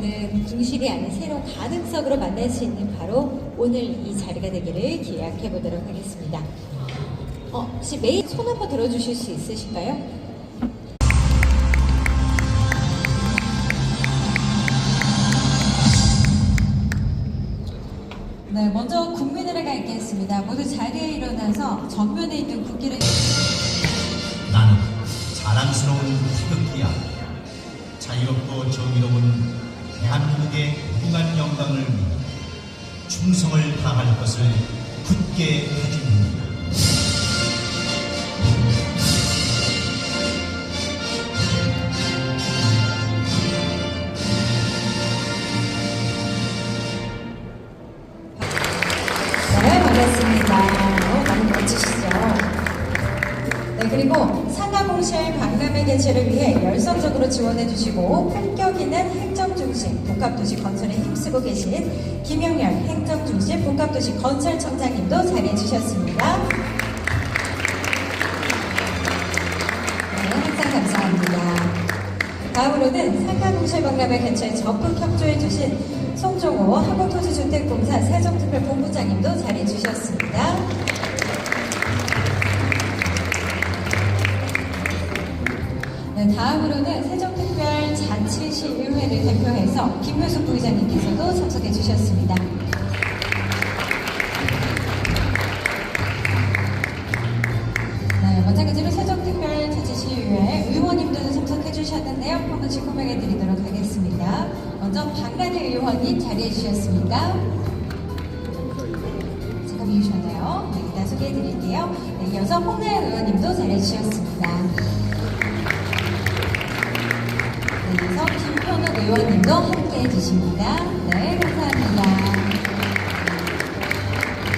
있는 궁실이 아닌 새로운 가능성으로 만날 수 있는 바로 오늘 이 자리가 되기를 기약해 보도록 하겠습니다. 혹시 메인 손 한번 들어주실 수 있으실까요? 네, 먼저 국민의례가 있겠습니다. 모두 자리에 일어나서 정면에 있는 국기를 나는 자랑스러운 태극기야. 자유롭고 정의로운 대한민국의 무궁한 영광을 위해 충성을 다할 것을 굳게 다짐합니다. 네, 반갑습니다. 너무 멋지시죠? 네, 그리고 상하공실 박람회 개최를 위해 열성적으로 지원해주시고 품격 있는 행정중심 복합도시 건설에 힘쓰고 계신 김영렬 행정중심 복합도시 건설청장님도 자리해주셨습니다. 네, 항상 감사합니다. 다음으로는 상하공실 박람회 개최에 적극 협조해주신 송종호 한국토지주택공사 세종특별본부장님도 자리해주셨습니다. 네, 다음으로는 세종특별자치시의회를 대표해서 김효숙 부의장님께서도 참석해 주셨습니다. 네, 마찬가지로 세종특별자치시의회 의원님들도 참석해 주셨는데요. 한 분씩 호명해 드리도록 하겠습니다. 먼저 박란희 의원님 자리해 주셨습니다. 잠깐 비우셨나요? 네, 일단 소개해 드릴게요. 네, 이어서 홍나연 의원님도 자리해 주셨습니다. 이어서 김현욱 의원님도 함께 해주십니다. 네, 감사합니다.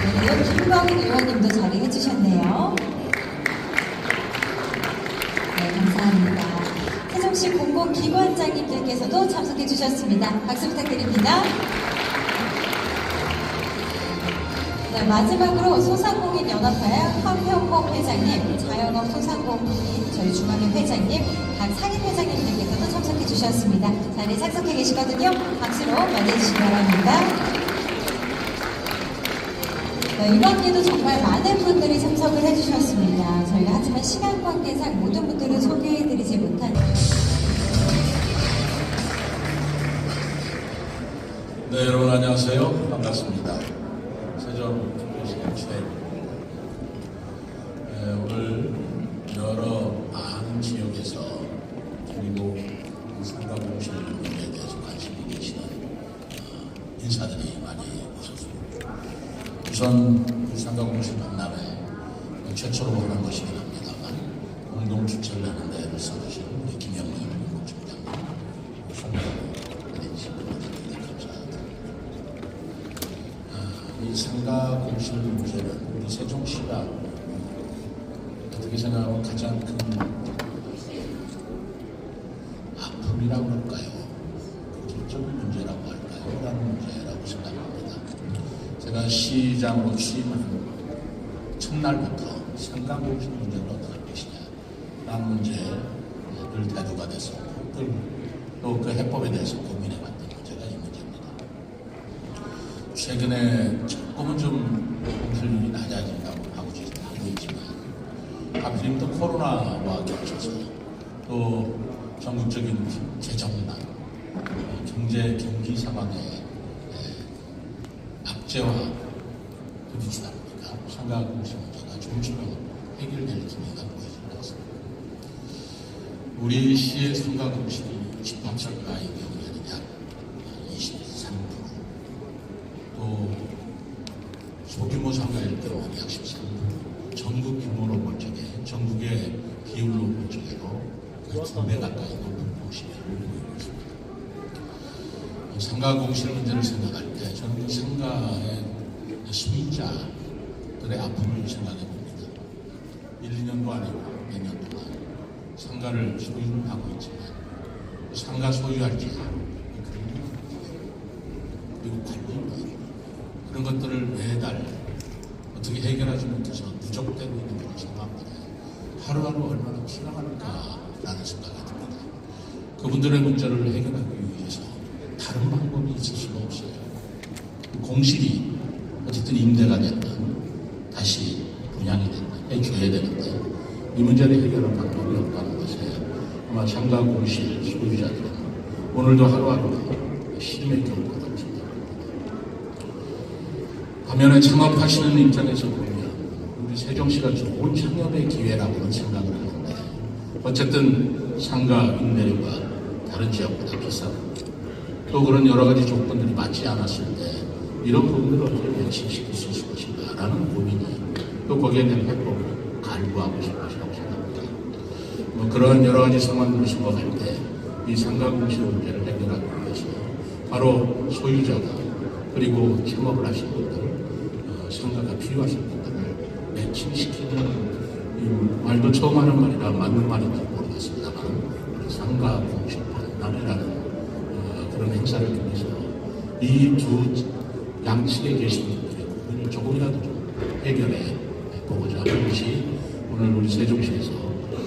네, 이어 김광인 의원님도 자리해 주셨네요. 네, 감사합니다. 세종시 공공기관장님들께서도 참석해 주셨습니다. 박수 부탁드립니다. 네, 마지막으로 소상공인연합회 황형봉 회장님, 자영업 소상공인 저희 중앙회 회장님, 각 상임 회장님들께서도 참석해 주셨습니다. 자리에 착석해 계시거든요. 박수로 맞이해주시기 바랍니다. 네, 이번 기회도 정말 많은 분들이 참석을 해주셨습니다. 저희가 하지만 시간 관계상 모든 분들을 소개해드리지 못한 네, 여러분 안녕하세요. 반갑습니다. 세종특별시의회 오늘 여러 많은 지역에서 그리고 상가공실에 대해서 관심이 계시는 인사들이 많이 오셨습니다. 우선 상가공실 박람회 최초로 하는 것이긴 합니다만 공동 주최를 하는 데를 써주신 우리 김영렬 공동총장님 이 상가공실 문제는 우리 세종시가 어떻게 생각하면 가장 큰 아픔이라고 할까요? 국제적인 문제라고 할까요? 라는 문제라고 생각합니다. 제가 시장으로 취임한 첫날부터 상가공실 문제를 어떻게 할 것이냐 라는 문제를 대두가 돼서 또 그 해법에 대해서 고민해봤던 문제가 이 문제입니다. 최근에 조금은 좀 공실률이 낮아진다고 하고 있지만 하필이면 또 코로나와 겹쳐서 또 전국적인 재정난, 경기 상황의 악재와 부딪히다 보니까 상가공실 문제가 조금씩은 해결될 기미가 보이지 않습니다. 우리 시의 상가공실이 집합상가의 경우에는 약 23%, 또 소규모 상가일 경우는 약 13%, 전국 규모로 볼 적에, 전국의 비율로 볼 적에도 거의 2배 가까이 높은 공실을 보이고 있습니다. 상가 공실 문제를 생각할 때 저는 그 상가의 소유자들의 아픔을 생각해 봅니다. 1, 2년도 아니고 몇 년 동안 상가를 소유를 하고 있지만 상가 소유할 때 그리고 관리 그런 것들을 매달 어떻게 해결하지 못해서 누적되고 있는 그런 상황들에 하루하루 얼마나 피가 많을까라는 생각이 듭니다. 그분들의 문제를 해결하기 위해서 다른 공실이 어쨌든 임대가 됐든 다시 분양이 됐든 해줘야 되는데 이 문제를 해결할 방법이 없다는 것에 아마 상가 공실 소유자들은 오늘도 하루하루 시름의 경고를 합니다. 반면에 창업하시는 입장에서 보면 우리 세종시가 좋은 창업의 기회라고는 생각을 하는데 어쨌든 상가 임대료가 다른 지역보다 비싸고 또 그런 여러 가지 조건들이 맞지 않았을 때 이런 부분들을 어떻게 매칭시킬 수 있을 것인가라는 고민이 또 거기에 대한 해법을 갈구하고 있을 것이라고 생각합니다. 뭐 그런 여러 가지 상황들을 생각할 때 이 상가 공실 문제를 해결하기 위해서 바로 소유자가 그리고 창업을 하신 분들 상가가 필요하신 분들을 매칭시키는 말도 처음 하는 말이라 맞는 말인지 모르겠습니다만 상가 공실 박람회라는 그런 행사를 통해서 이 두 양측에 계신 분들의 고민을 조금이라도 좀 해결해 보고자 하는 것이 오늘 우리 세종시에서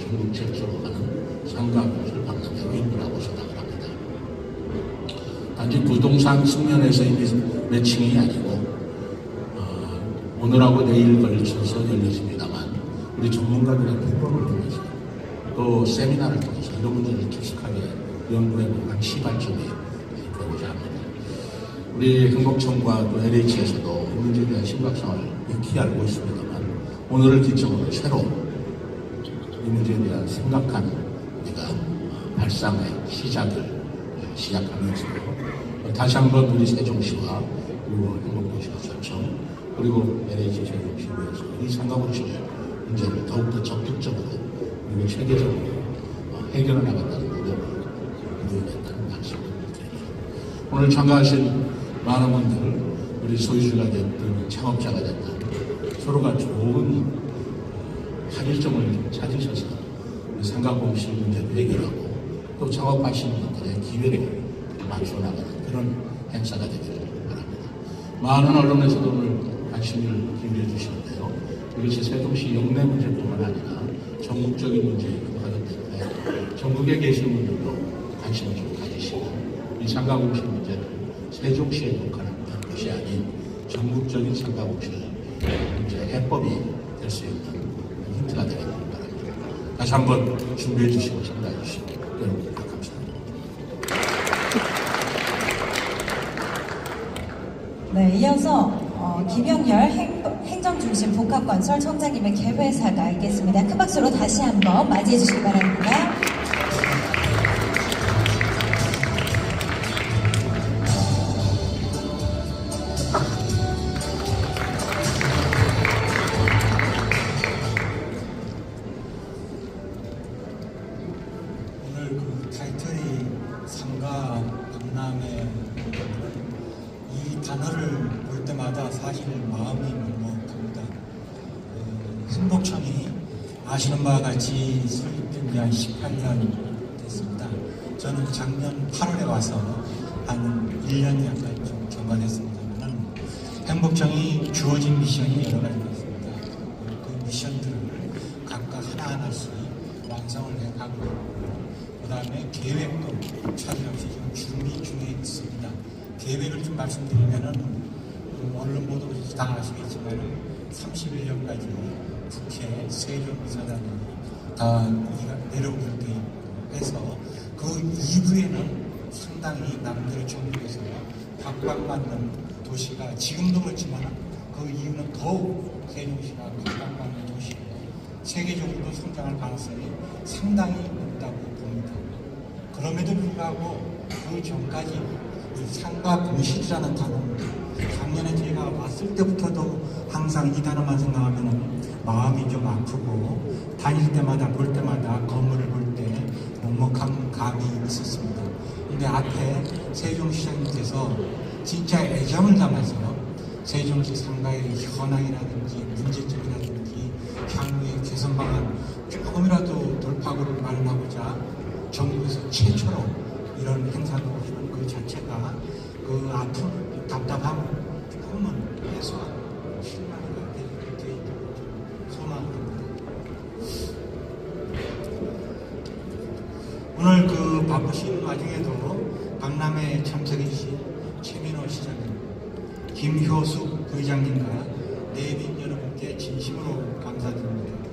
전국 최초로 하는 상가 공실 박람회 의무라고 생각을 합니다. 단지 부동산 측면에서의 매칭이 아니고 오늘하고 내일 걸쳐서 열려집니다만 우리 전문가들의 포럼을 통해서 또 세미나를 통해서 이런 문제를 깊숙하게 연구해보는 시발점이 되고자 합니다. 우리 행복청과 또 LH에서도 이 문제에 대한 심각성을 익히 알고 있습니다만 오늘을 기점으로 새로 이 문제에 대한 심각한 우리가 발상의 시작하면서 다시 한번 우리 세종시와 그리고 행복도시구청 그리고 LH 세종시에서 이 상가공실 문제를 더욱더 적극적으로 그리고 체계적으로 해결해 나간다는 노력을 이루어냈다는 말씀을 드립니다. 오늘 참가하신 많은 분들 우리 소유주가 됐든 창업자가 됐든 서로가 좋은 합일점을 찾으셔서 상가공실 문제를 해결하고 또 창업하시는 분들의 기회를 맞춰 나가는 그런 행사가 되기를 바랍니다. 많은 언론에서도 오늘 관심을 기울여 주시는데요. 이것이 세종시 영내 문제뿐만 아니라 전국적인 문제이기도 하기 때문에 전국에 계신 분들도 관심을 좀 가지시고 이 상가공실 문제를 세종시에 독한한 것이 아닌 전국적인 상가공실 문제 해법이 될 수 있는 힌트가 되기를 바랍니다. 다시 한번 준비해 주시고 참가해 주시고 여러분 감사합니다. 네, 이어서 김영열 행정중심 복합건설 청장님의 개회사가 있겠습니다. 큰 박수로 다시 한번 맞이해 주시기 바랍니다. 오늘 그 타이틀이 상가 박람회 이 단어를 볼 때마다 사실 마음이 먹먹합니다. 행복청이 아시는 바와 같이 설립된 지 한 18년 됐습니다. 저는 작년 8월에 와서 한 1년 약간 좀 경과됐습니다만 행복청이 주어진 미션이 여러 가지가 있습니다. 그 미션들을 각각 하나하나씩 완성을 해가고 그 다음에 계획도 차질없이 지금 준비 중에 있습니다. 계획을 좀 말씀드리면은 언론 보도에서 다 아시겠지만 31년까지 국회 세종이사장이 다 내려올 때 해서 그 이후에는 상당히 남들의 정부에서 각광받는 도시가 지금도 그렇지만 그 이유는 더욱 세종시가 각광받는 도시고 세계적으로 성장할 가능성이 상당히 높다고 봅니다. 그럼에도 불구하고 그 전까지 상가 공실이라는 단어 작년에 제가 왔을 때부터도 항상 이 단어만 생각하면 마음이 좀 아프고 다닐 때마다 볼 때마다 건물을 볼 때 먹먹한 감이 있었습니다. 근데 앞에 세종시장님께서 진짜 애정을 담아서 세종시 상가의 현황이라든지 문제점이라든지 향후의 개선 방안 조금이라도 돌파구를 마련하고자 전국에서 최초로 이런 행사를 하시는 그 자체가 그 아픔, 답답함 조금은 해소하고 실망이 될 소망합니다. 오늘 그 바쁘신 와중에도 박람회에 참석해 주신 최민호 시장님 김효숙 부회장님과 내빈 여러분께 진심으로 감사드립니다.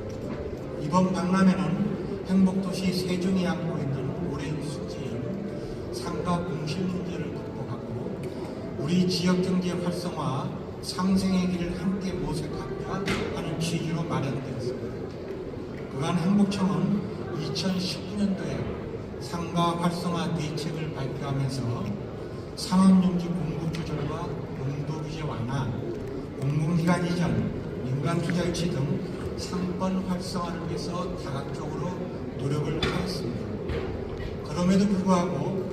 이번 박람회는 행복도시 세종이 안고 있는 오랜 숙제인 상가 공실 문제를 극복하고 우리 지역경제 활성화 상생의 길을 함께 모색하고자 하는 취지로 마련되었습니다. 그간 행복청은 2019년도에 상가 활성화 대책을 발표하면서 상업용지 공급 조절과 용도규제 완화, 공공기관 이전, 민간 투자 유치 등 상권 활성화를 위해서 다각적으로 노력을 하였습니다. 그럼에도 불구하고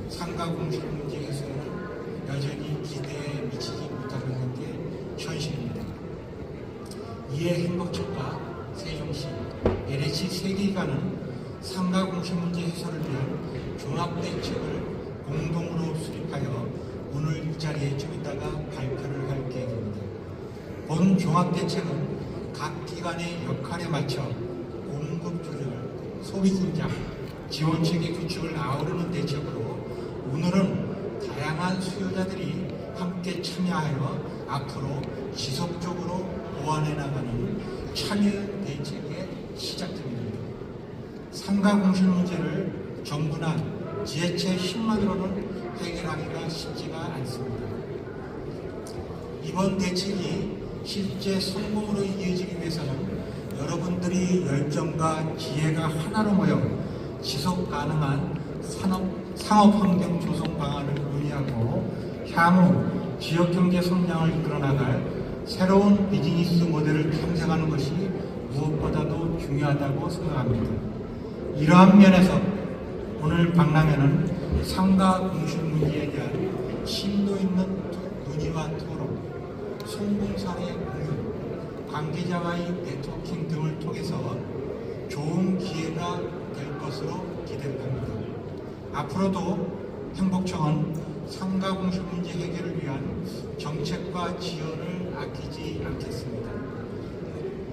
상가 공실 문제 해소에는 여전히 기대에 미치지 못하고 있는 게 현실입니다. 이에 행복청과 세종시, LH 세계기관은 상가 공실 문제 해소를 위한 종합대책을 공동으로 수립하여 오늘 이 자리에 좀 이따가 발표를 할 계획입니다. 본 종합대책은 각 기관의 역할에 맞춰 공급 조절, 소비 긴장, 지원체계 구축을 아우르는 대책으로 오늘은 다양한 수요자들이 함께 참여하여 앞으로 지속적으로 보완해 나가는 참여 대책의 시작점입니다. 상가 공실 문제를 정부나 지자체의 힘만으로는 해결하기가 쉽지가 않습니다. 이번 대책이 실제 성공으로 이어지기 위해서는 여러분들이 열정과 지혜가 하나로 모여 지속 가능한 상업환경 조성 방안을 논의하고 향후 지역경제 성장을 이끌어나갈 새로운 비즈니스 모델을 형성하는 것이 무엇보다도 중요하다고 생각합니다. 이러한 면에서 오늘 박람회는 상가 공실 문제에 대한 심도 있는 논의와 토론, 성공 사례 공유, 관계자와의 네트워킹 등을 통해서 좋은 기회가 될 것으로 기대합니다. 앞으로도 행복청은 상가 공실 문제 해결을 위한 정책과 지원을 아끼지 않겠습니다.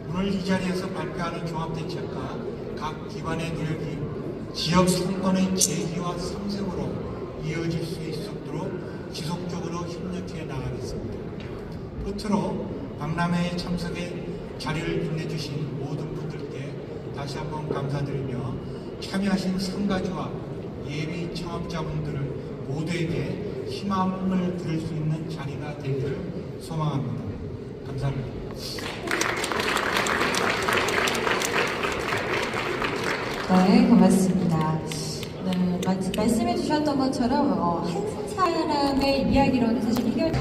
오늘 이 자리에서 발표하는 종합대책과 각 기관의 노력이 지역 상권의 재기와 상생으로 이어질 수 있도록 지속적으로 협력해 나가겠습니다. 끝으로 박람회에 참석해 자리를 빛내주신 모든 분들께 다시 한번 감사드리며 참여하신 상가주와 예비 창업자분들 모두에게 희망을 드릴 수 있는 자리가 되기를 소망합니다. 감사합니다. 네, 고맙습니다. 네, 말씀해 주셨던 것처럼 한 사람의 이야기로는 사실 해결.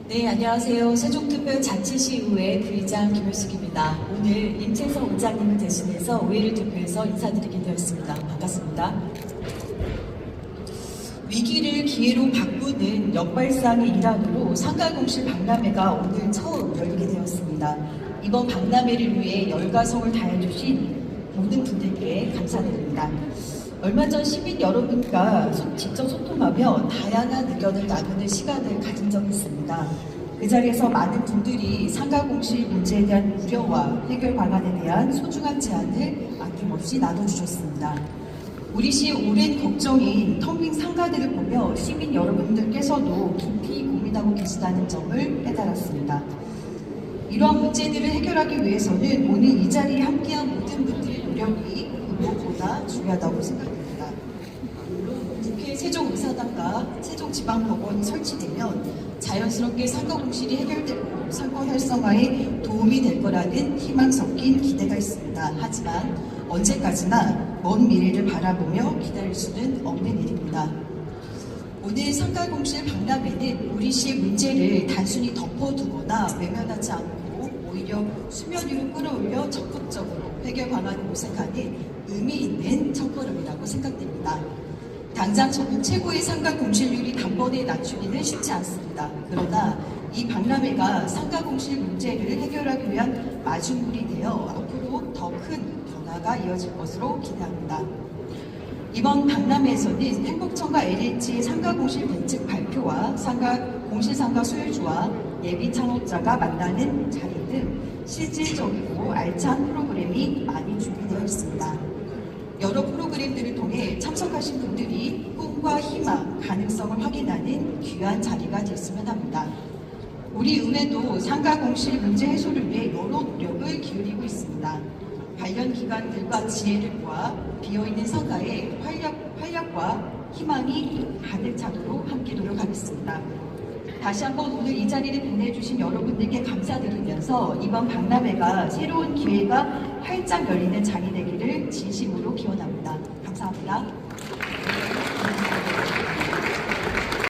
네, 안녕하세요. 세종특별자치시의회 부의장 김효숙입니다. 오늘 임채성 의장님을 대신해서 의회를 대표해서 인사드리게 되었습니다. 반갑습니다. 위기를 기회로 바꾸는 역발상의 일환으로 상가공실 박람회가 오늘 처음 열리게 되었습니다. 이번 박람회를 위해 열과성을 다해주신 모든 분들께 감사드립니다. 얼마 전 시민 여러분과 직접 소통하며 다양한 의견을 나누는 시간을 가진 적이 있습니다. 그 자리에서 많은 분들이 상가공실 문제에 대한 우려와 해결 방안에 대한 소중한 제안을 아낌없이 나눠주셨습니다. 우리 시의 오랜 걱정인 텅 빈 상가들을 보며 시민 여러분들께서도 깊이 고민하고 계시다는 점을 깨달았습니다. 이러한 문제들을 해결하기 위해서는 오늘 이 자리에 함께한 모든 분들의 노력이 무엇보다 중요하다고 생각합니다. 국회 세종의사당과 세종지방법원이 설치되면 자연스럽게 상가공실이 해결되고 상권 활성화에 도움이 될 거라는 희망 섞인 기대가 있습니다. 하지만 언제까지나 먼 미래를 바라보며 기다릴 수는 없는 일입니다. 오늘 상가공실 박람회는 우리 시의 문제를 단순히 덮어두거나 외면하지 않고 오히려 수면 위로 끌어올려 적극적으로 해결 방안을 모색하는 의미 있는 첫걸음이라고 생각됩니다. 당장 전국 최고의 상가 공실률이 단번에 낮추기는 쉽지 않습니다. 그러나 이 박람회가 상가 공실 문제를 해결하기 위한 마중물이 되어 앞으로 더 큰 변화가 이어질 것으로 기대합니다. 이번 박람회에서는 행복청과 LH의 상가 공실 대책 발표와 공실 상가 소유주와 예비 창업자가 만나는 자리 등 실질적이고 알찬 프로그램이 많이 준비되어 있습니다. 여러 프로그램들을 통해 참석하신 분들이 꿈과 희망, 가능성을 확인하는 귀한 자리가 됐으면 합니다. 우리 의회도 상가공실 문제 해소를 위해 여러 노력을 기울이고 있습니다. 관련 기관들과 지혜를 모아 비어있는 상가에 활력과 희망이 가득 차도록 함께 노력하겠습니다. 다시 한번 오늘 이 자리를 빛내주신 여러분들께 감사드리면서 이번 박람회가 새로운 기회가 활짝 열리는 장이 되기를 진심으로 기원합니다. 감사합니다.